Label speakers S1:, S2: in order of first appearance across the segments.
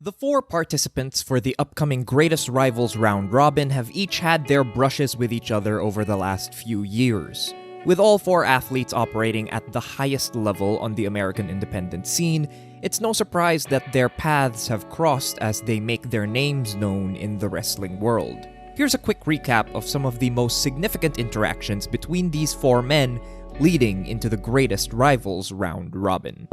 S1: The four participants for the upcoming Greatest Rivals Round Robin have each had their brushes with each other over the last few years. With all four athletes operating at the highest level on the American independent scene, it's no surprise that their paths have crossed as they make their names known in the wrestling world. Here's a quick recap of some of the most significant interactions between these four men leading into the Greatest Rivals Round Robin.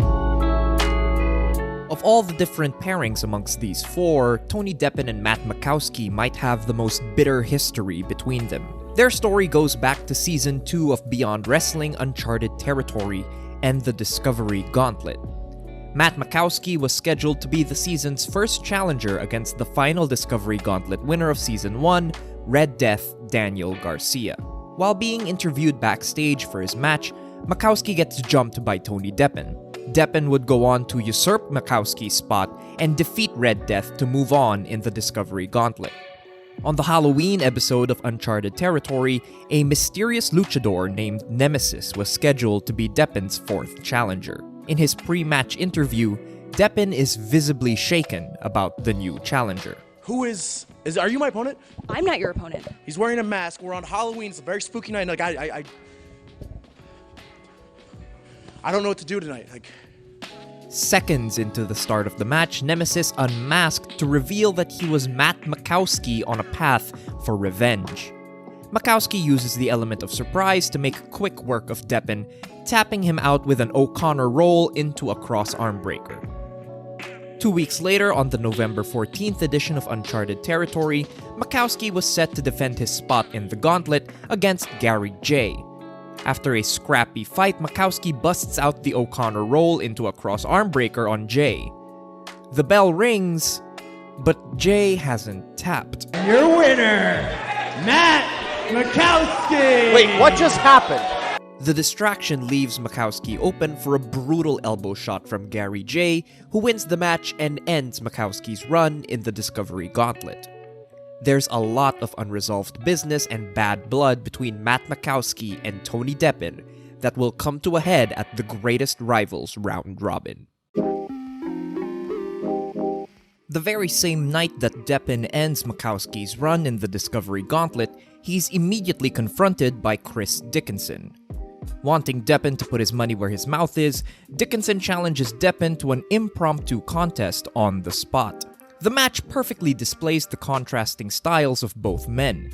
S1: Of all the different pairings amongst these four, Tony Deppen and Matt Makowski might have the most bitter history between them. Their story goes back to Season 2 of Beyond Wrestling Uncharted Territory and the Discovery Gauntlet. Matt Makowski was scheduled to be the season's first challenger against the final Discovery Gauntlet winner of Season 1, Red Death Daniel Garcia. While being interviewed backstage for his match, Makowski gets jumped by Tony Deppen. Deppen would go on to usurp Makowski's spot and defeat Red Death to move on in the Discovery Gauntlet. On the Halloween episode of Uncharted Territory, a mysterious luchador named Nemesis was scheduled to be Deppen's fourth challenger. In his pre-match interview, Deppen is visibly shaken about the new challenger.
S2: Are you my opponent?
S3: I'm not your opponent.
S2: He's wearing a mask. We're on Halloween. It's a very spooky night. Like, I don't know what to do tonight.
S1: Seconds into the start of the match, Nemesis unmasked to reveal that he was Matt Makowski on a path for revenge. Makowski uses the element of surprise to make quick work of Deppen, tapping him out with an O'Connor roll into a cross arm breaker. 2 weeks later, on the November 14th edition of Uncharted Territory, Makowski was set to defend his spot in the gauntlet against Gary J. After a scrappy fight, Makowski busts out the O'Connor roll into a cross arm breaker on Jay. The bell rings, but Jay hasn't tapped.
S4: Your winner, Matt Makowski!
S5: Wait, what just happened?
S1: The distraction leaves Makowski open for a brutal elbow shot from Gary J, who wins the match and ends Makowski's run in the Discovery Gauntlet. There's a lot of unresolved business and bad blood between Matt Makowski and Tony Deppen that will come to a head at the Greatest Rivals Round Robin. The very same night that Deppen ends Makowski's run in the Discovery Gauntlet, he's immediately confronted by Chris Dickinson. Wanting Deppen to put his money where his mouth is, Dickinson challenges Deppen to an impromptu contest on the spot. The match perfectly displays the contrasting styles of both men.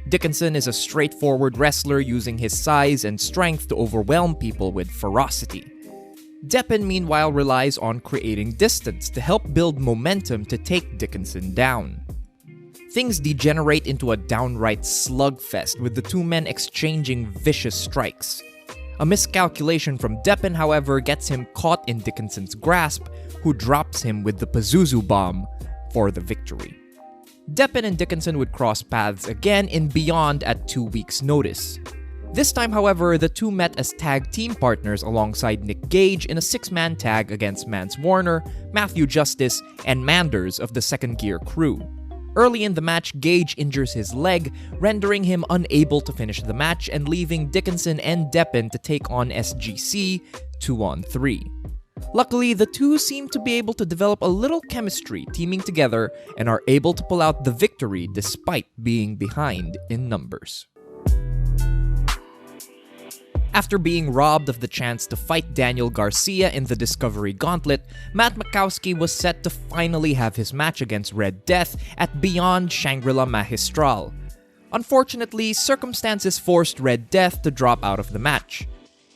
S1: Dickinson is a straightforward wrestler using his size and strength to overwhelm people with ferocity. Deppen, meanwhile, relies on creating distance to help build momentum to take Dickinson down. Things degenerate into a downright slugfest with the two men exchanging vicious strikes. A miscalculation from Deppen, however, gets him caught in Dickinson's grasp, who drops him with the Pazuzu bomb for the victory. Deppen and Dickinson would cross paths again in Beyond at 2 weeks' notice. This time, however, the two met as tag team partners alongside Nick Gage in a six-man tag against Mance Warner, Matthew Justice, and Manders of the Second Gear crew. Early in the match, Gage injures his leg, rendering him unable to finish the match and leaving Dickinson and Deppen to take on SGC 2-on-3. Luckily, the two seem to be able to develop a little chemistry teaming together and are able to pull out the victory despite being behind in numbers. After being robbed of the chance to fight Daniel Garcia in the Discovery Gauntlet, Matt Makowski was set to finally have his match against Red Death at Beyond Shangri-La Magistral. Unfortunately, circumstances forced Red Death to drop out of the match.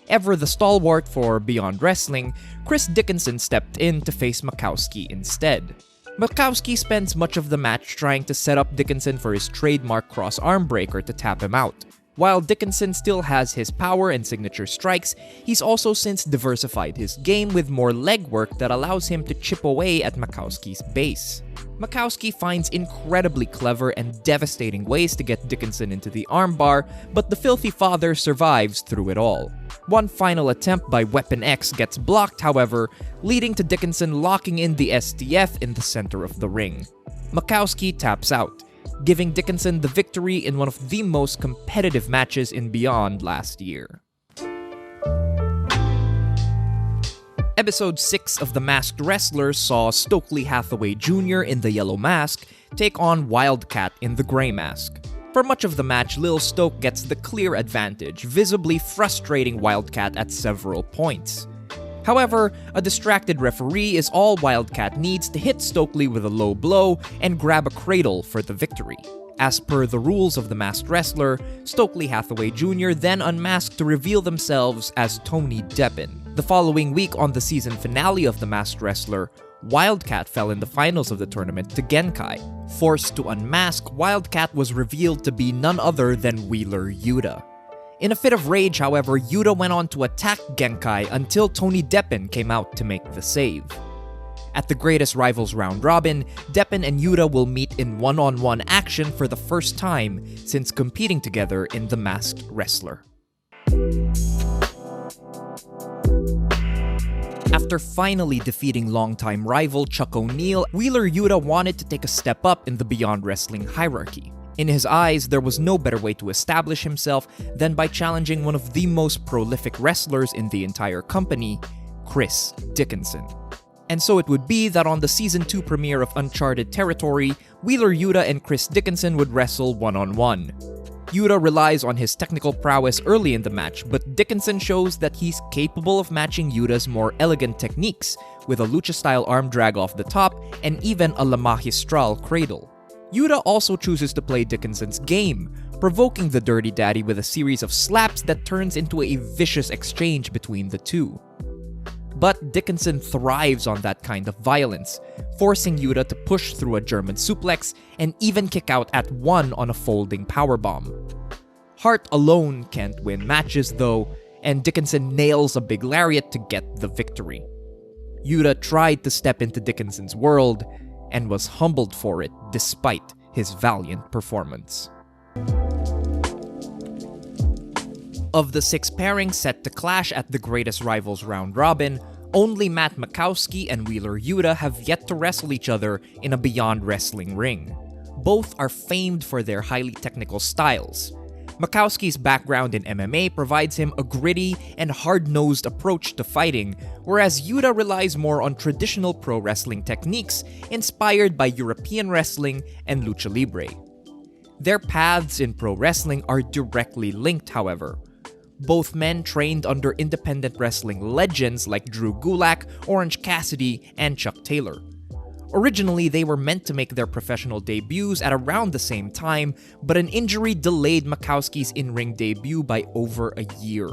S1: Ever the stalwart for Beyond Wrestling, Chris Dickinson stepped in to face Makowski instead. Makowski spends much of the match trying to set up Dickinson for his trademark cross arm breaker to tap him out. While Dickinson still has his power and signature strikes, he's also since diversified his game with more leg work that allows him to chip away at Makowski's base. Makowski finds incredibly clever and devastating ways to get Dickinson into the armbar, but the filthy father survives through it all. One final attempt by Weapon X gets blocked, however, leading to Dickinson locking in the STF in the center of the ring. Makowski taps out, giving Dickinson the victory in one of the most competitive matches in Beyond last year. Episode 6 of The Masked Wrestler saw Stokely Hathaway Jr. in the yellow mask take on Wildcat in the gray mask. For much of the match, Lil Stoke gets the clear advantage, visibly frustrating Wildcat at several points. However, a distracted referee is all Wildcat needs to hit Stokely with a low blow and grab a cradle for the victory. As per the rules of The Masked Wrestler, Stokely Hathaway Jr. then unmasked to reveal themselves as Tony Deppen. The following week on the season finale of The Masked Wrestler, Wildcat fell in the finals of the tournament to Genkai. Forced to unmask, Wildcat was revealed to be none other than Wheeler Yuta. In a fit of rage, however, Yuta went on to attack Genkai until Tony Deppen came out to make the save. At the Greatest Rivals Round Robin, Deppen and Yuta will meet in one-on-one action for the first time since competing together in The Masked Wrestler. After finally defeating longtime rival Chuck O'Neil, Wheeler Yuta wanted to take a step up in the Beyond Wrestling hierarchy. In his eyes, there was no better way to establish himself than by challenging one of the most prolific wrestlers in the entire company, Chris Dickinson. And so it would be that on the Season 2 premiere of Uncharted Territory, Wheeler Yuta and Chris Dickinson would wrestle one-on-one. Yuta relies on his technical prowess early in the match, but Dickinson shows that he's capable of matching Yuta's more elegant techniques, with a lucha-style arm drag off the top and even a La Magistral cradle. Yuta also chooses to play Dickinson's game, provoking the Dirty Daddy with a series of slaps that turns into a vicious exchange between the two. But Dickinson thrives on that kind of violence, forcing Yuta to push through a German suplex and even kick out at one on a folding powerbomb. Heart alone can't win matches though, and Dickinson nails a big lariat to get the victory. Yuta tried to step into Dickinson's world and was humbled for it despite his valiant performance. Of the 6 pairings set to clash at the Greatest Rivals Round Robin, only Matt Makowski and Wheeler Yuta have yet to wrestle each other in a Beyond Wrestling ring. Both are famed for their highly technical styles. Makowski's background in MMA provides him a gritty and hard-nosed approach to fighting, whereas Yuta relies more on traditional pro wrestling techniques inspired by European wrestling and lucha libre. Their paths in pro wrestling are directly linked, however. Both men trained under independent wrestling legends like Drew Gulak, Orange Cassidy, and Chuck Taylor. Originally, they were meant to make their professional debuts at around the same time, but an injury delayed Makowski's in-ring debut by over a year.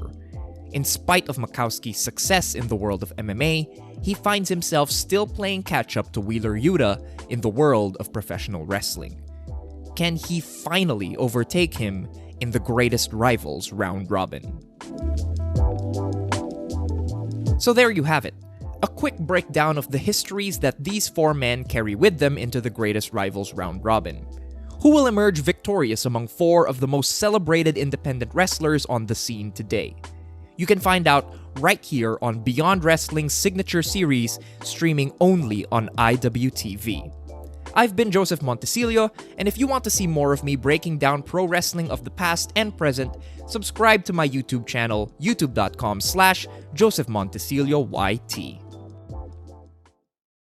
S1: In spite of Makowski's success in the world of MMA, he finds himself still playing catch-up to Wheeler Yuta in the world of professional wrestling. Can he finally overtake him in the Greatest Rivals Round Robin? So there you have it. A quick breakdown of the histories that these 4 men carry with them into the Greatest Rivals Round Robin. Who will emerge victorious among 4 of the most celebrated independent wrestlers on the scene today? You can find out right here on Beyond Wrestling's signature series, streaming only on IWTV. I've been Joseph Montecillo, and if you want to see more of me breaking down pro wrestling of the past and present, subscribe to my YouTube channel, youtube.com/JosephMontecilloYT.